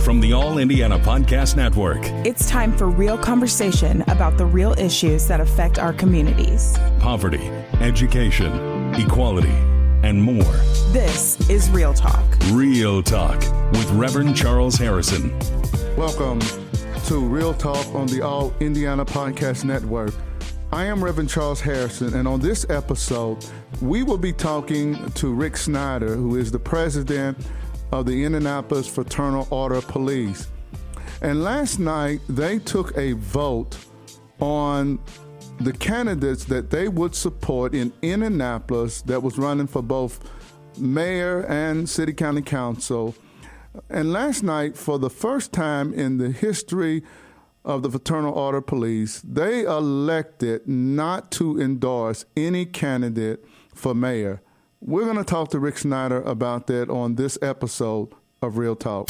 from the All Indiana Podcast Network. It's time for real conversation about the real issues that affect our communities. Poverty, education, equality, and more. This is Real Talk. Real Talk with Reverend Charles Harrison. Welcome to Real Talk on the All Indiana Podcast Network. I am Reverend Charles Harrison, and on this episode, we will be talking to Rick Snyder, who is the president of the Indianapolis Fraternal Order of Police. And last night, they took a vote on the candidates that they would support in Indianapolis that was running for both mayor and city county council. And last night, for the first time in the history of the Fraternal Order of Police, they elected not to endorse any candidate for mayor. We're going to talk to Rick Snyder about that on this episode of Real Talk.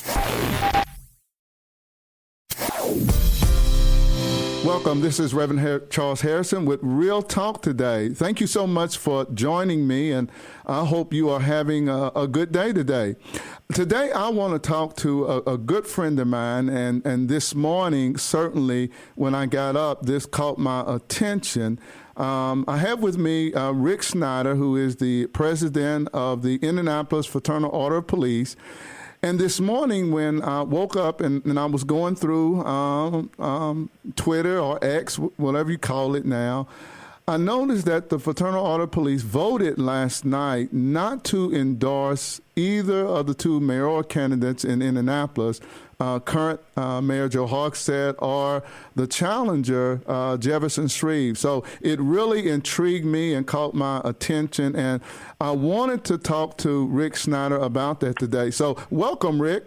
Welcome. This is Reverend Charles Harrison with Real Talk today. Thank you so much for joining me, and I hope you are having a good day today. Today, I want to talk to a good friend of mine, and this morning, certainly, when I got up, this caught my attention. I have with me Rick Snyder, who is the president of the Indianapolis Fraternal Order of Police. And this morning when I woke up and I was going through Twitter or X, whatever you call it now, I noticed that the Fraternal Order of Police voted last night not to endorse either of the two mayoral candidates in Indianapolis, current Mayor Joe Hogsett or the challenger, Jefferson Shreve. So it really intrigued me and caught my attention, and I wanted to talk to Rick Snyder about that today. So welcome, Rick.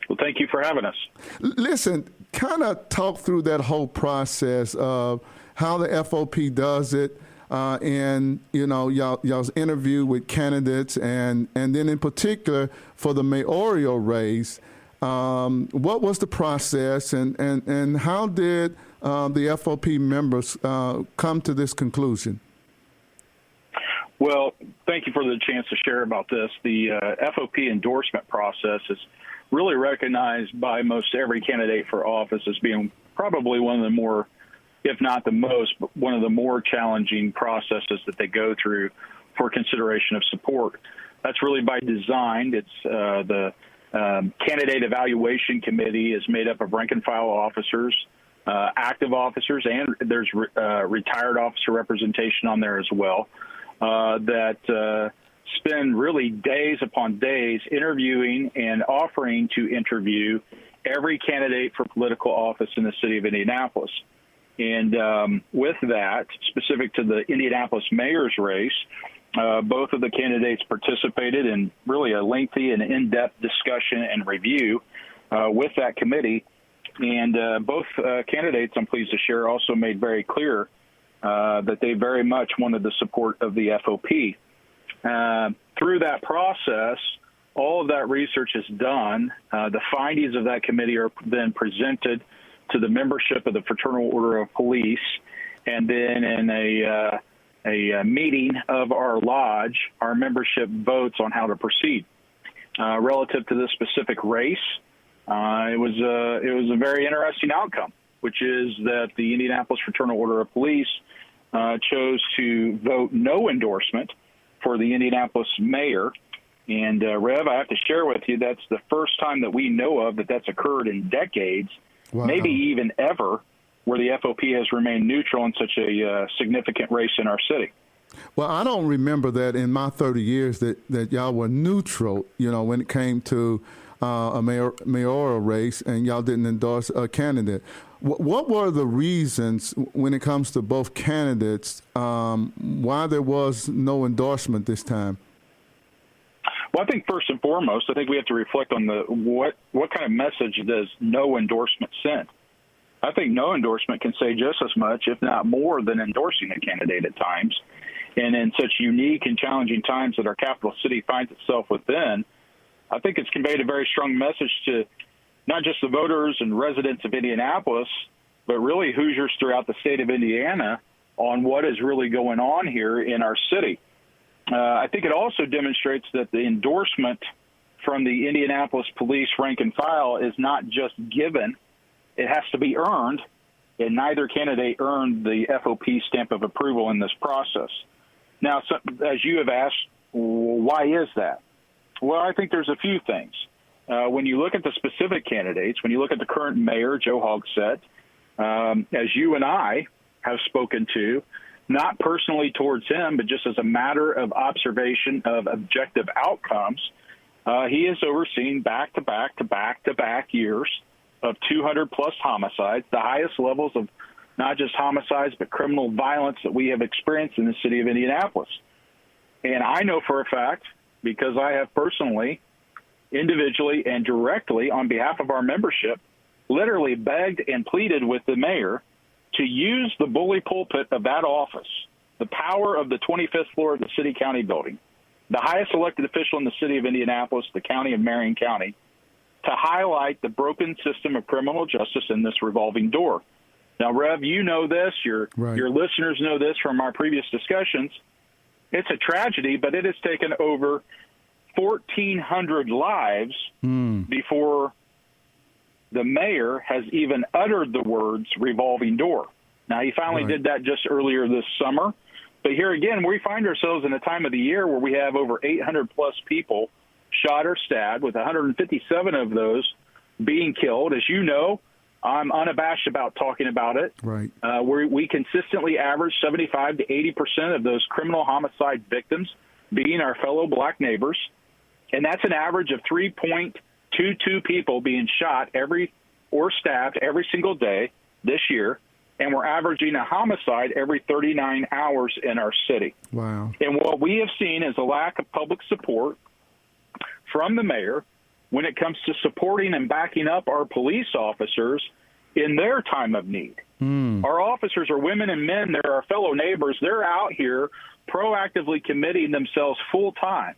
Well, thank you for having us. Listen, kind of talk through that whole process of how the F.O.P. does it, and you know, y'all's interview with candidates, and then in particular for the mayoral race, what was the process, and how did the F.O.P. members come to this conclusion? Well, thank you for the chance to share about this. The F.O.P. endorsement process is really recognized by most every candidate for office as being probably one of the more, if not the most, but one of the more challenging processes that they go through for consideration of support. That's really by design. It's the candidate evaluation committee is made up of rank and file officers, active officers, and there's retired officer representation on there as well, that spend really days upon days interviewing and offering to interview every candidate for political office in the city of Indianapolis. And with that, specific to the Indianapolis mayor's race, both of the candidates participated in really a lengthy and in-depth discussion and review with that committee. And both candidates, I'm pleased to share, also made very clear that they very much wanted the support of the F.O.P. Through that process, all of that research is done. The findings of that committee are then presented to the membership of the Fraternal Order of Police, and then in a meeting of our lodge, our membership votes on how to proceed. Relative to this specific race, it was a very interesting outcome, which is that the Indianapolis Fraternal Order of Police chose to vote no endorsement for the Indianapolis mayor. And Rev, I have to share with you, that's the first time that we know of that's occurred in decades. Wow. Maybe even ever, where the F.O.P. has remained neutral in such a significant race in our city. Well, I don't remember that in my 30 years that y'all were neutral, when it came to a mayoral race, and y'all didn't endorse a candidate. What were the reasons when it comes to both candidates, why there was no endorsement this time? Well, I think first and foremost, I think we have to reflect on what kind of message does no endorsement send. I think no endorsement can say just as much, if not more, than endorsing a candidate at times. And in such unique and challenging times that our capital city finds itself within, I think it's conveyed a very strong message to not just the voters and residents of Indianapolis, but really Hoosiers throughout the state of Indiana on what is really going on here in our city. I think it also demonstrates that the endorsement from the Indianapolis police rank and file is not just given. It has to be earned, and neither candidate earned the FOP stamp of approval in this process. Now, so, as you have asked, why is that? Well, I think there's a few things. When you look at the specific candidates, when you look at the current mayor, Joe Hogsett, as you and I have spoken to, not personally towards him, but just as a matter of observation of objective outcomes, he has overseen back-to-back years of 200-plus homicides, the highest levels of not just homicides, but criminal violence that we have experienced in the city of Indianapolis. And I know for a fact, because I have personally, individually, and directly on behalf of our membership, literally begged and pleaded with the mayor to use the bully pulpit of that office, the power of the 25th floor of the city-county building, the highest elected official in the city of Indianapolis, the county of Marion County, to highlight the broken system of criminal justice in this revolving door. Now, Rev, you know this. Your listeners know this from our previous discussions. It's a tragedy, but it has taken over 1,400 lives before the mayor has even uttered the words revolving door. Now, he finally did that just earlier this summer. But here again, we find ourselves in a time of the year where we have over 800-plus people shot or stabbed, with 157 of those being killed. As you know, I'm unabashed about talking about it. Right. We consistently average 75 to 80% of those criminal homicide victims being our fellow black neighbors. And that's an average of 3.22 people being shot or stabbed every single day this year. And we're averaging a homicide every 39 hours in our city. Wow. And what we have seen is a lack of public support from the mayor when it comes to supporting and backing up our police officers in their time of need. Our officers are women and men. They're our fellow neighbors. They're out here proactively committing themselves full time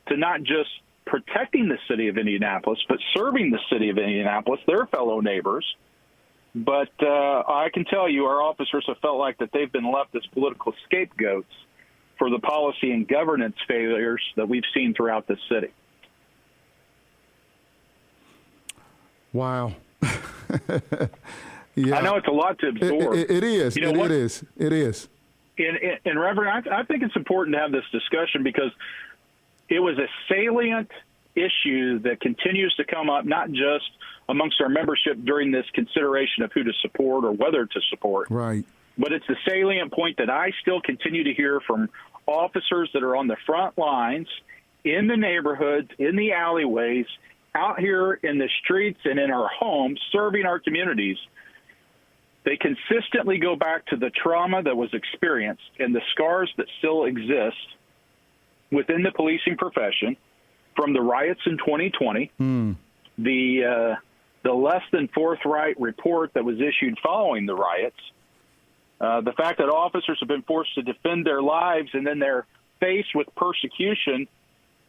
to not just protecting the city of Indianapolis, but serving the city of Indianapolis, their fellow neighbors. But I can tell you our officers have felt like that they've been left as political scapegoats for the policy and governance failures that we've seen throughout this city. Wow. Yeah. I know it's a lot to absorb. It is. You know it is. And Reverend, I think it's important to have this discussion because it was a salient issue that continues to come up, not just amongst our membership during this consideration of who to support or whether to support. Right. But it's a salient point that I still continue to hear from officers that are on the front lines, in the neighborhoods, in the alleyways, out here in the streets and in our homes, serving our communities. They consistently go back to the trauma that was experienced and the scars that still exist within the policing profession from the riots in 2020, the less than forthright report that was issued following the riots, the fact that officers have been forced to defend their lives and then they're faced with persecution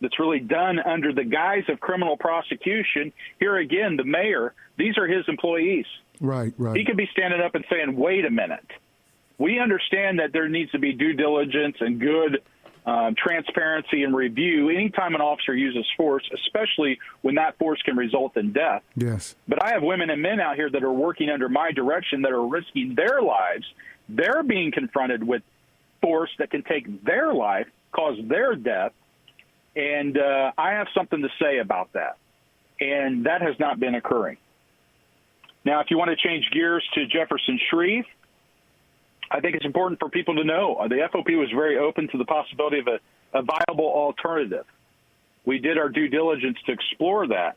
that's really done under the guise of criminal prosecution. Here again, the mayor, these are his employees. Right. He could be standing up and saying, wait a minute. We understand that there needs to be due diligence and good transparency and review anytime an officer uses force, especially when that force can result in death. Yes. But I have women and men out here that are working under my direction that are risking their lives. They're being confronted with force that can take their life, cause their death. And I have something to say about that. And that has not been occurring. Now, if you want to change gears to Jefferson Shreve, I think it's important for people to know the FOP was very open to the possibility of a viable alternative. We did our due diligence to explore that.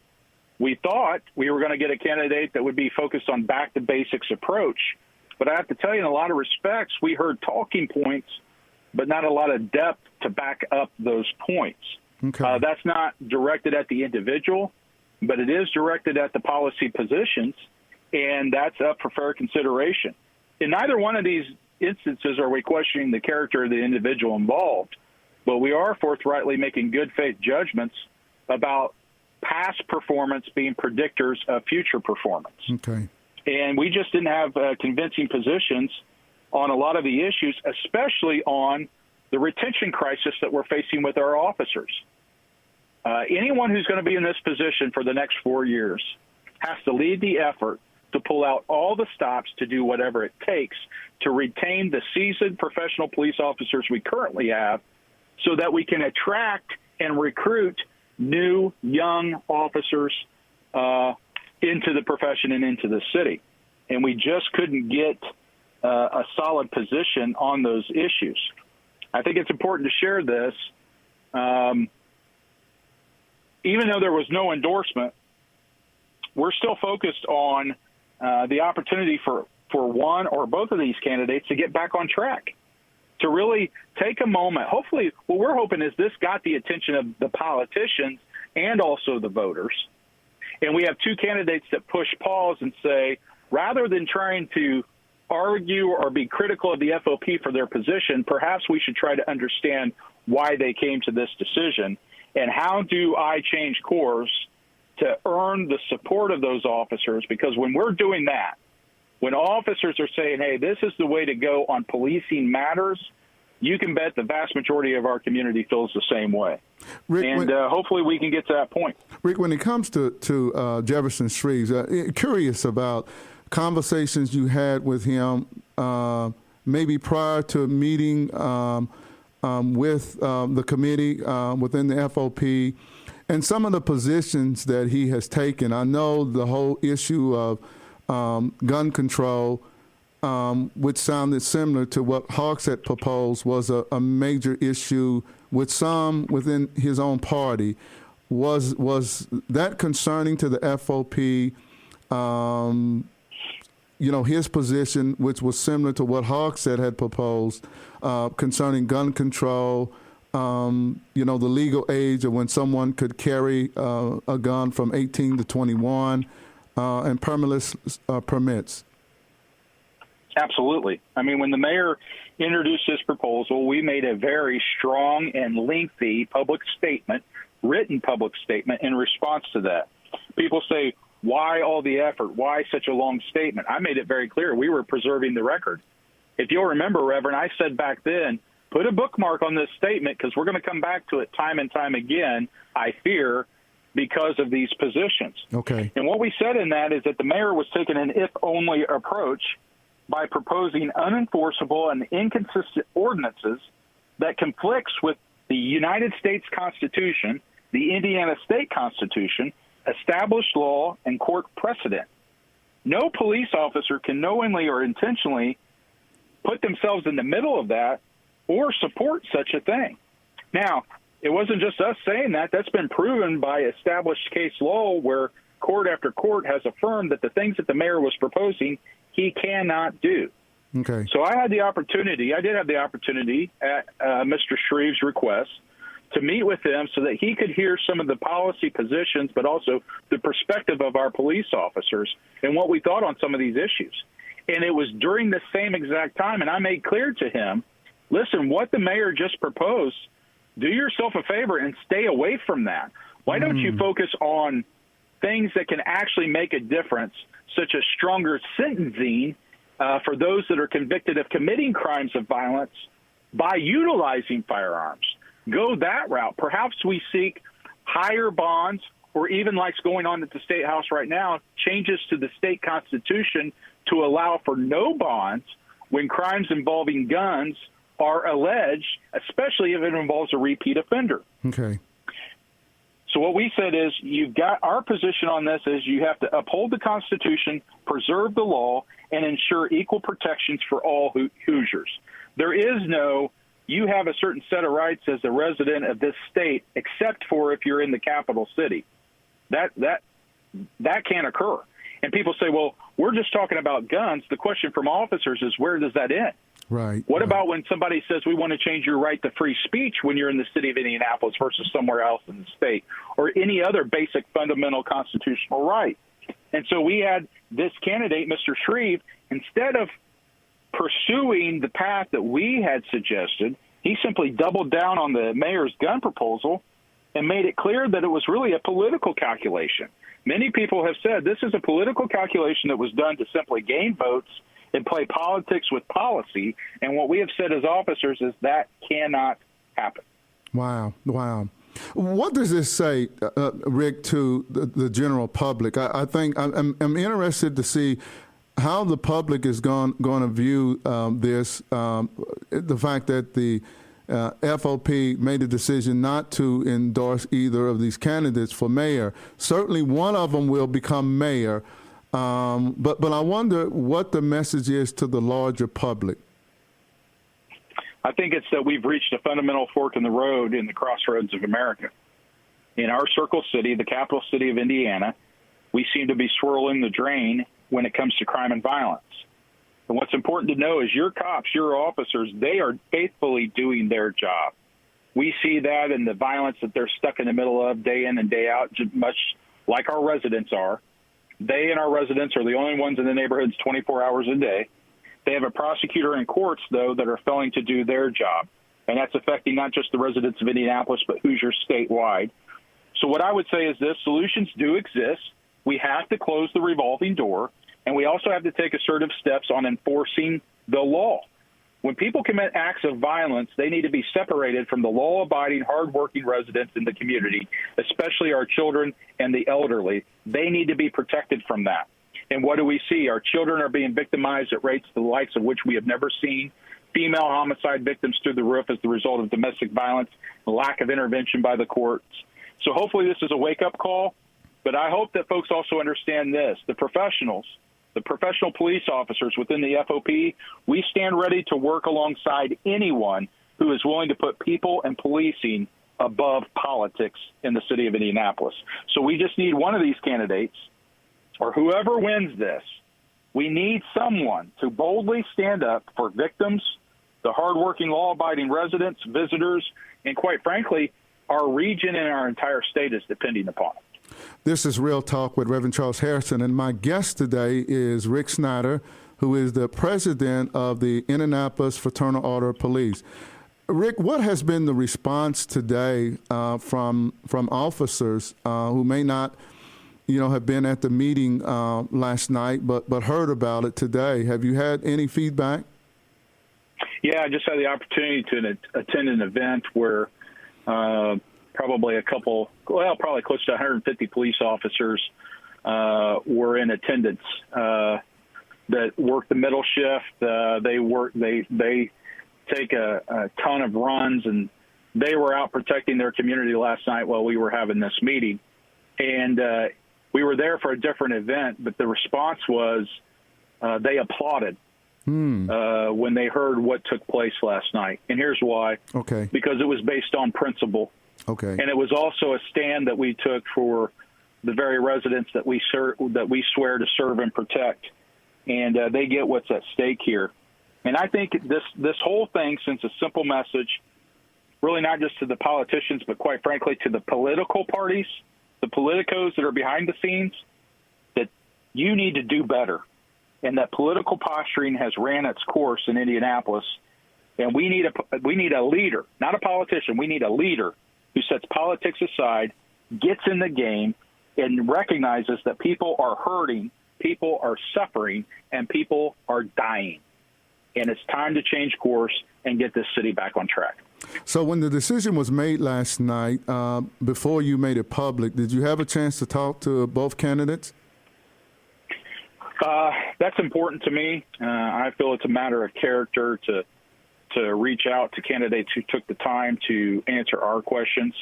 We thought we were going to get a candidate that would be focused on back-to-basics approach. But I have to tell you, in a lot of respects, we heard talking points, but not a lot of depth to back up those points. Okay. That's not directed at the individual, but it is directed at the policy positions, and that's up for fair consideration. In neither one of these instances are we questioning the character of the individual involved, but we are forthrightly making good faith judgments about past performance being predictors of future performance. Okay. And we just didn't have convincing positions on a lot of the issues, especially on the retention crisis that we're facing with our officers. anyone who's going to be in this position for the next 4 years has to lead the effort to pull out all the stops to do whatever it takes to retain the seasoned professional police officers we currently have so that we can attract and recruit new young officers into the profession and into the city. And we just couldn't get a solid position on those issues. I think it's important to share this. Even though there was no endorsement, we're still focused on the opportunity for one or both of these candidates to get back on track, to really take a moment. Hopefully, what we're hoping is this got the attention of the politicians and also the voters. And we have two candidates that push pause and say, rather than trying to argue or be critical of the FOP for their position, perhaps we should try to understand why they came to this decision and how do I change course to earn the support of those officers. Because when we're doing that, when officers are saying, hey, this is the way to go on policing matters, you can bet the vast majority of our community feels the same way. Rick, and hopefully we can get to that point. Rick, when it comes to Jefferson Shreves, curious about conversations you had with him maybe prior to meeting with the committee within the FOP and some of the positions that he has taken. I know the whole issue of gun control, which sounded similar to what Hawks had proposed, was a major issue with some within his own party. Was that concerning to the FOP? His position, which was similar to what Hawks had proposed concerning gun control, the legal age of when someone could carry a gun from 18 to 21, and permitless permits. Absolutely. I mean, when the mayor introduced this proposal, we made a very strong and lengthy public statement, written public statement in response to that. People say, why all the effort? Why such a long statement? I made it very clear. We were preserving the record. If you'll remember, Reverend, I said back then, put a bookmark on this statement because we're going to come back to it time and time again, I fear, because of these positions. Okay. And what we said in that is that the mayor was taking an if-only approach by proposing unenforceable and inconsistent ordinances that conflicts with the United States Constitution, the Indiana State Constitution, established law, and court precedent. No police officer can knowingly or intentionally put themselves in the middle of that or support such a thing. Now, it wasn't just us saying that. That's been proven by established case law where court after court has affirmed that the things that the mayor was proposing, he cannot do. Okay. So I did have the opportunity at Mr. Shreves' request to meet with him so that he could hear some of the policy positions, but also the perspective of our police officers and what we thought on some of these issues. And it was during the same exact time, and I made clear to him, listen, what the mayor just proposed, do yourself a favor and stay away from that. Why don't you focus on things that can actually make a difference, such as stronger sentencing for those that are convicted of committing crimes of violence by utilizing firearms? Go that route. Perhaps we seek higher bonds, or even like's going on at the State House right now, changes to the state constitution to allow for no bonds when crimes involving guns are alleged, especially if it involves a repeat offender. Okay. So what we said is you've got our position on this is you have to uphold the Constitution, preserve the law, and ensure equal protections for all Hoosiers. There is no you have a certain set of rights as a resident of this state, except for if you're in the capital city. That can't occur. And people say, well, we're just talking about guns. The question from officers is, where does that end? Right. What about when somebody says we want to change your right to free speech when you're in the city of Indianapolis versus somewhere else in the state, or any other basic fundamental constitutional right? And so we had this candidate, Mr. Shreve, instead of pursuing the path that we had suggested, he simply doubled down on the mayor's gun proposal and made it clear that it was really a political calculation. Many people have said this is a political calculation that was done to simply gain votes and play politics with policy. And what we have said as officers is that cannot happen. Wow. What does this say, Rick, to the general public? I think I'm interested to see how the public is going to view this, the fact that the FOP made a decision not to endorse either of these candidates for mayor. Certainly one of them will become mayor, but I wonder what the message is to the larger public. I think it's that we've reached a fundamental fork in the road in the crossroads of America. In our circle city, the capital city of Indiana, we seem to be swirling the drain when it comes to crime and violence. And what's important to know is your cops, your officers, they are faithfully doing their job. We see that in the violence that they're stuck in the middle of day in and day out, much like our residents are. They and our residents are the only ones in the neighborhoods 24 hours a day. They have a prosecutor in courts, though, that are failing to do their job. And that's affecting not just the residents of Indianapolis, but Hoosier statewide. So what I would say is this: solutions do exist. We have to close the revolving door, and we also have to take assertive steps on enforcing the law. When people commit acts of violence, they need to be separated from the law-abiding, hardworking residents in the community, especially our children and the elderly. They need to be protected from that. And what do we see? Our children are being victimized at rates the likes of which we have never seen. Female homicide victims through the roof as the result of domestic violence, lack of intervention by the courts. So hopefully this is a wake-up call, but I hope that folks also understand this. The professionals, the professional police officers within the FOP, we stand ready to work alongside anyone who is willing to put people and policing above politics in the city of Indianapolis. So we just need one of these candidates, or whoever wins this, we need someone to boldly stand up for victims, the hardworking, law-abiding residents, visitors, and quite frankly, our region and our entire state is depending upon it. This is Real Talk with Reverend Charles Harrison, and my guest today is Rick Snyder, who is the president of the Indianapolis Fraternal Order of Police. Rick, what has been the response today from officers who may not have been at the meeting last night, but heard about it today? Have you had any feedback? Yeah, I just had the opportunity to attend an event where probably close to 150 police officers were in attendance that work the middle shift. They take a ton of runs, and they were out protecting their community last night while we were having this meeting. And we were there for a different event, but the response was they applauded when they heard what took place last night. And here's why. Okay. Because it was based on principle. Okay. And it was also a stand that we took for the very residents that we swear to serve and protect. And they get what's at stake here. And I think this whole thing sends a simple message, really not just to the politicians, but quite frankly to the political parties, the politicos that are behind the scenes, that you need to do better. And that political posturing has ran its course in Indianapolis. And we need a leader, not a politician. We need a leader who sets politics aside, gets in the game, and recognizes that people are hurting, people are suffering, and people are dying. And it's time to change course and get this city back on track. So when the decision was made last night, before you made it public, did you have a chance to talk to both candidates? That's important to me. I feel it's a matter of character to reach out to candidates who took the time to answer our questions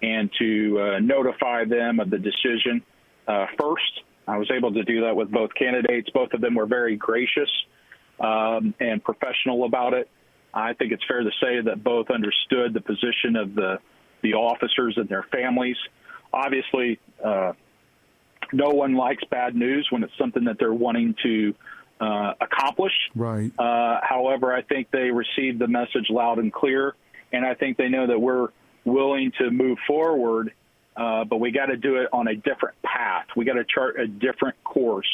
and to notify them of the decision first. I was able to do that with both candidates. Both of them were very gracious and professional about it. I think it's fair to say that both understood the position of the officers and their families. Obviously, no one likes bad news when it's something that they're wanting to accomplish. Right. However, I think they received the message loud and clear, and I think they know that we're willing to move forward, but we got to do it on a different path. We got to chart a different course.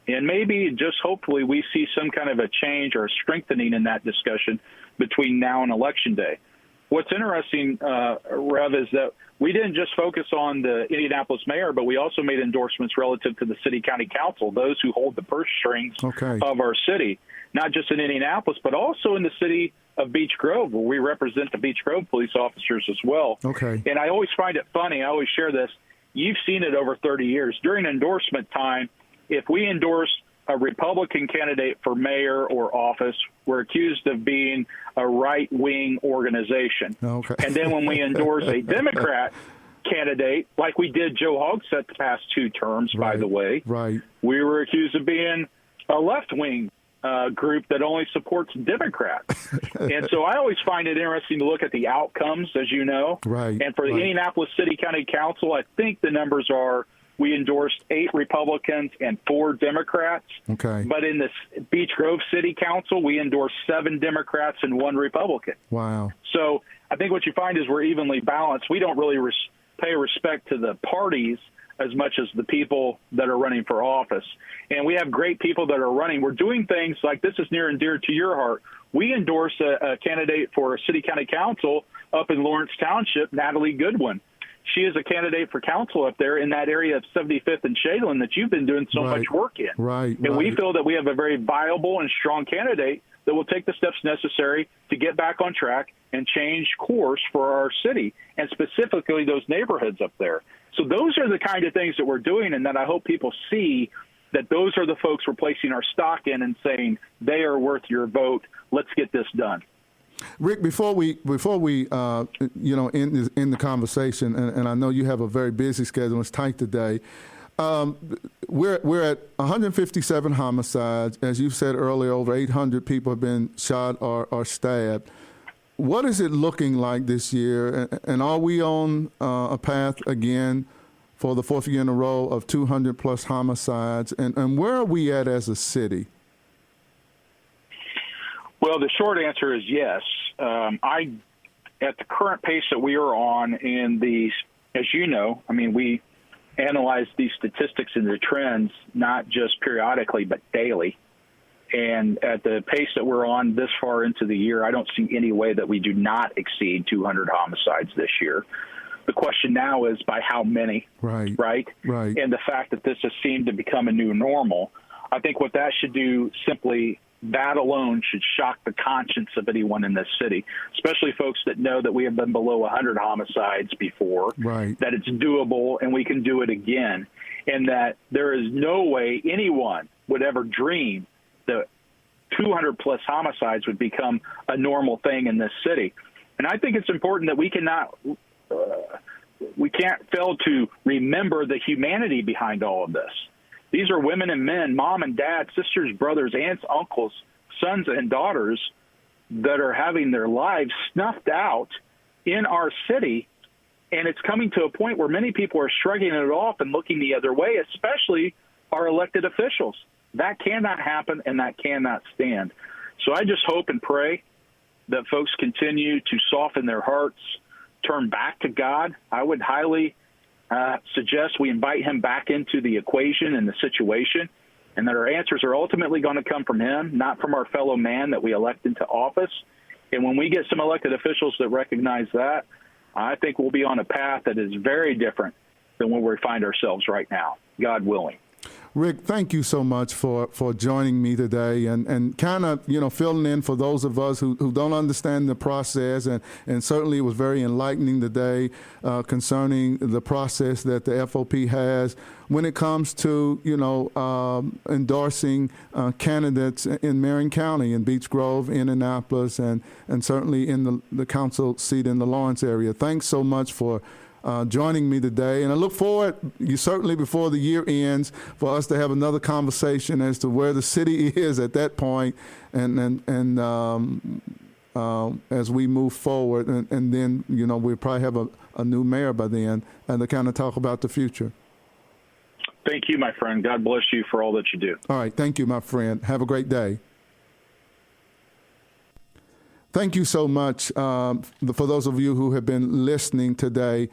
And maybe just hopefully we see some kind of a change or a strengthening in that discussion between now and Election Day. what's interesting, Rev, is that we didn't just focus on the Indianapolis mayor, but we also made endorsements relative to the city county council, those who hold the purse strings of our city, not just in Indianapolis, but also in the city of Beech Grove, where we represent the Beech Grove police officers as well. Okay. And I always find it funny. I always share this. You've seen it over 30 years. During endorsement time, if we endorse a Republican candidate for mayor or office, we're accused of being a right-wing organization. Okay. And then when we endorse a Democrat candidate, like we did Joe Hogsett the past 2 terms, by the way, we were accused of being a left-wing group that only supports Democrats. And so I always find it interesting to look at the outcomes, as you know. And for the Indianapolis City County Council, I think the numbers are we endorsed 8 Republicans and 4 Democrats. Okay. But in the Beech Grove City Council, we endorsed 7 Democrats and 1 Republican. Wow. So I think what you find is we're evenly balanced. We don't really pay respect to the parties as much as the people that are running for office. And we have great people that are running. We're doing things like, this is near and dear to your heart. We endorse a candidate for a city county council up in Lawrence Township, Natalie Goodwin. She is a candidate for council up there in that area of 75th and Shadeland that you've been doing so much work in. And we feel that we have a very viable and strong candidate that will take the steps necessary to get back on track and change course for our city, and specifically those neighborhoods up there. So those are the kind of things that we're doing, and that I hope people see that those are the folks we're placing our stock in and saying they are worth your vote. Let's get this done. Rick, before we end the conversation, and I know you have a very busy schedule, it's tight today. We're at 157 homicides. As you said earlier, over 800 people have been shot or stabbed. What is it looking like this year? And are we on a path again for the 4th year in a row of 200 plus homicides? And where are we at as a city? Well, the short answer is yes. At the current pace that we are on in these, as you know, I mean, we analyze these statistics and the trends, not just periodically, but daily. And at the pace that we're on this far into the year, I don't see any way that we do not exceed 200 homicides this year. The question now is by how many, right? And the fact that this has seemed to become a new normal, I think what that should do simply, that alone should shock the conscience of anyone in this city, especially folks that know that we have been below 100 homicides before, that it's doable and we can do it again, and that there is no way anyone would ever dream that 200 plus homicides would become a normal thing in this city. And I think it's important that we can't fail to remember the humanity behind all of this. These are women and men, mom and dad, sisters, brothers, aunts, uncles, sons and daughters that are having their lives snuffed out in our city. And it's coming to a point where many people are shrugging it off and looking the other way, especially our elected officials. That cannot happen, and that cannot stand. So I just hope and pray that folks continue to soften their hearts, turn back to God. I would highly suggest we invite him back into the equation and the situation, and that our answers are ultimately going to come from him, not from our fellow man that we elect into office. And when we get some elected officials that recognize that, I think we'll be on a path that is very different than where we find ourselves right now, God willing. Rick, thank you so much for joining me today and kind of, filling in for those of us who don't understand the process. And certainly it was very enlightening today concerning the process that the FOP has when it comes to, endorsing candidates in Marion County, in Beech Grove, Indianapolis, and certainly in the council seat in the Lawrence area. Thanks so much for joining me today, and I look forward, certainly before the year ends, for us to have another conversation as to where the city is at that point, and as we move forward, and then we'll probably have a new mayor by then, and to kind of talk about the future. Thank you, my friend. God bless you for all that you do. All right, thank you, my friend. Have a great day. Thank you so much for those of you who have been listening today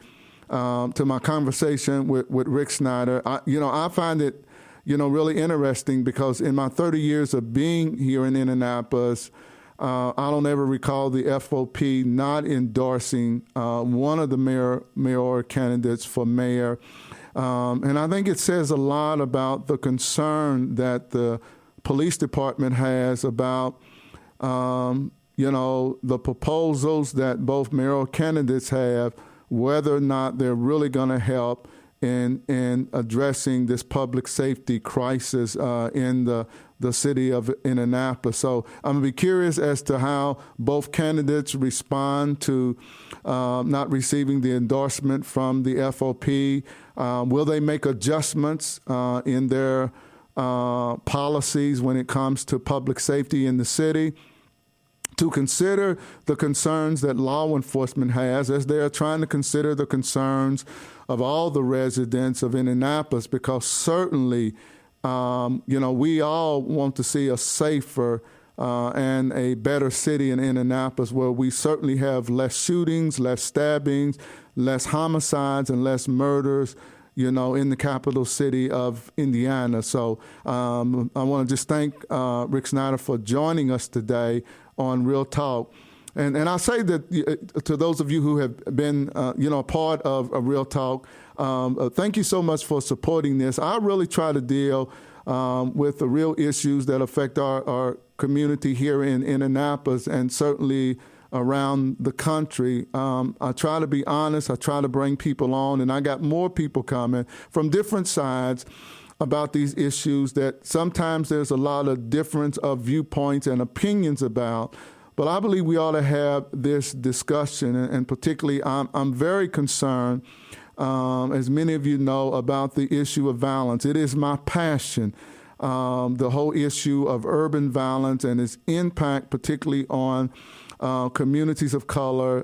to my conversation with Rick Snyder. I find it, really interesting because in my 30 years of being here in Indianapolis, I don't ever recall the FOP not endorsing one of the mayoral candidates for mayor. And I think it says a lot about the concern that the police department has about, the proposals that both mayoral candidates have, whether or not they're really going to help in addressing this public safety crisis in the city of Indianapolis. So I'm going to be curious as to how both candidates respond to not receiving the endorsement from the FOP. Will they make adjustments in their policies when it comes to public safety in the city, to consider the concerns that law enforcement has as they are trying to consider the concerns of all the residents of Indianapolis, because certainly, we all want to see a safer and a better city in Indianapolis, where we certainly have less shootings, less stabbings, less homicides, and less murders, in the capital city of Indiana. So I want to just thank Rick Snyder for joining us today on Real Talk. And I say that to those of you who have been, a part of Real Talk, thank you so much for supporting this. I really try to deal with the real issues that affect our community here in Indianapolis and certainly around the country. I try to be honest. I try to bring people on, and I got more people coming from different sides about these issues that sometimes there's a lot of difference of viewpoints and opinions about. But I believe we ought to have this discussion, and particularly I'm very concerned, as many of you know, about the issue of violence. It is my passion, the whole issue of urban violence and its impact, particularly on communities of color,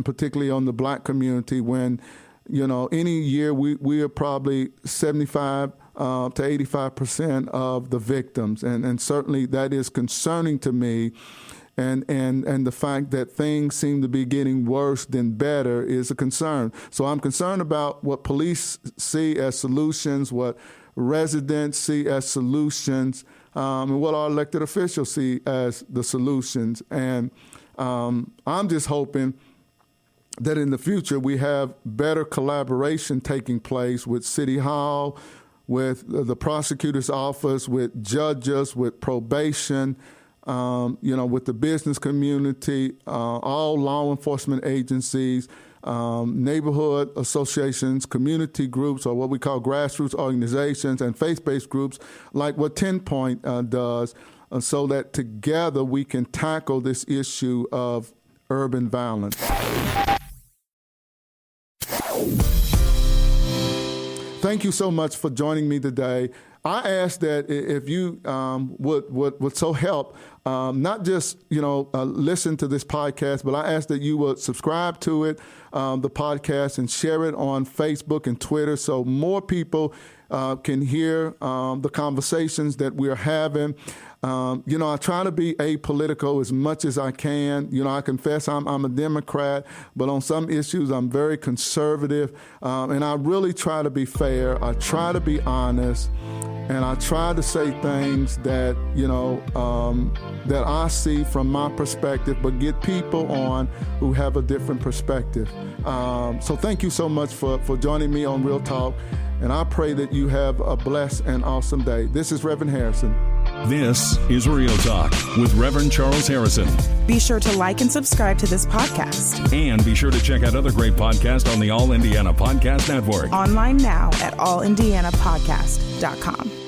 particularly on the black community, when, any year we are probably 75 to 85% of the victims. And certainly that is concerning to me. And the fact that things seem to be getting worse than better is a concern. So I'm concerned about what police see as solutions, what residents see as solutions, and what our elected officials see as the solutions. And I'm just hoping that in the future we have better collaboration taking place with City Hall, with the prosecutor's office, with judges, with probation, with the business community, all law enforcement agencies, neighborhood associations, community groups, or what we call grassroots organizations, and faith-based groups like what 10 Point does, so that together we can tackle this issue of urban violence. Thank you so much for joining me today. I ask that if you would so help, not just listen to this podcast, but I ask that you would subscribe to it, the podcast, and share it on Facebook and Twitter, so more people can hear the conversations that we're having. I try to be apolitical as much as I can. I confess I'm a Democrat, but on some issues I'm very conservative, and I really try to be fair. I try to be honest, and I try to say things that that I see from my perspective, but get people on who have a different perspective. So thank you so much for joining me on Real Talk, and I pray that you have a blessed and awesome day. This is Rev Harrison. This is Real Talk with Reverend Charles Harrison. Be sure to like and subscribe to this podcast. And be sure to check out other great podcasts on the All Indiana Podcast Network. Online now at allindianapodcast.com.